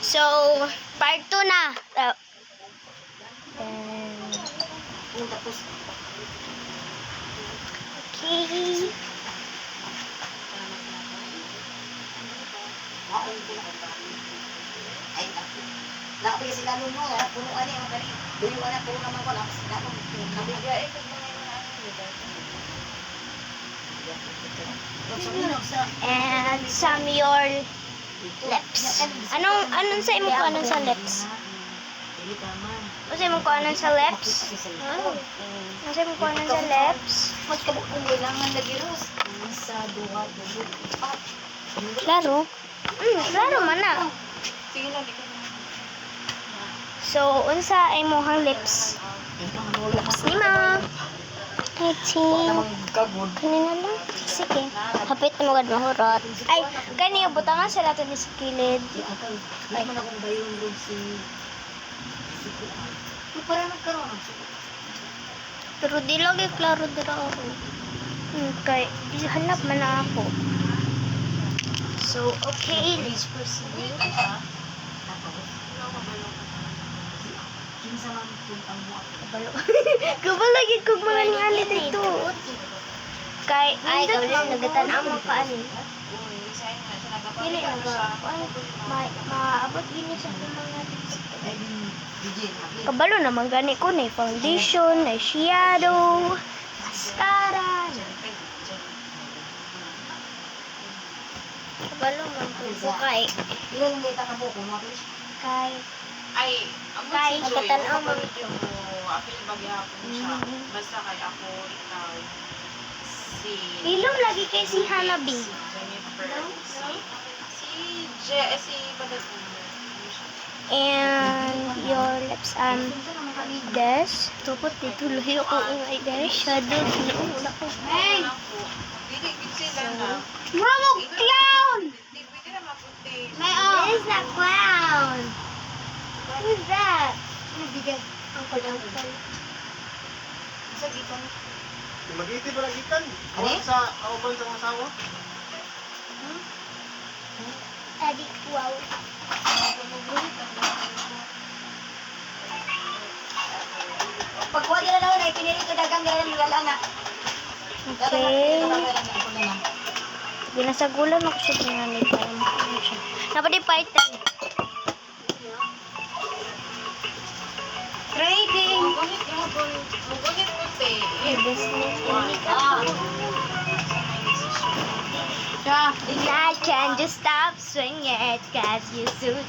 So, part 2 na. Okay. Nakapagay sila nung mo, puno ka niya, magkali. Duyo ka na, puno naman ko, nakapagay sila nung nabigay. And some your lips. Anong sa imo ko anong sa lips? Ano sa imo ko anong sa lips? Ano sa imo ko anong sa lips? Mas kabuk kung kailangan lagi ros. Sa duha, dulo. Klaro. Klaro man na. Sige lang, di ka na. So, unsa ay mohang lips? Lips ni ma. I think. Kanina lang. Sige. Hapit mo gad mahurot. Ay, kaniya butangan sila to ni sa kilid. Ay, man akong bayon ron si... Para nagkaroon ng suko. Pero di lagi klaro dira ako. Kay hanap man na ako. So, okay, let's proceed. Kinsa man kung ang mo ako. Kabalo. Kabalo lagi kog mga ningali dito. Kay ay kabalo nagatan amo ka ani. Dili na maabot gini sa mga kabalo naman gani ko na foundation, na shadow, mascara. Kabalo man ko kay Ilan yung data ka po kung mga kay Ay, Kay, katanaw mo. Apil bagyapon siya. Basta kay ako, ikaw, si... ilong lagi kay si Hanabi. Si Jennifer. Si Badat. And your lips this. Tupot dito luhi ako ang eyeshadow. Tinuuna ko. Hey! Hindi sila na. Mamo clown! Hindi na maputi. This is a clown. Who's that? Nabigay. Uncle. Sa gitan. Mag-iiti ba nagitan? Ano? Sa kauban sa mga asawa? Adi, wow. Pagkuha nila naman ay pinili ko dagang nila nila na. Okay. Binasagulan ako sa tinanay para makakita siya. Dapat i-python. Trading. Mugunit puti. I can't just stop swinging it cause you suit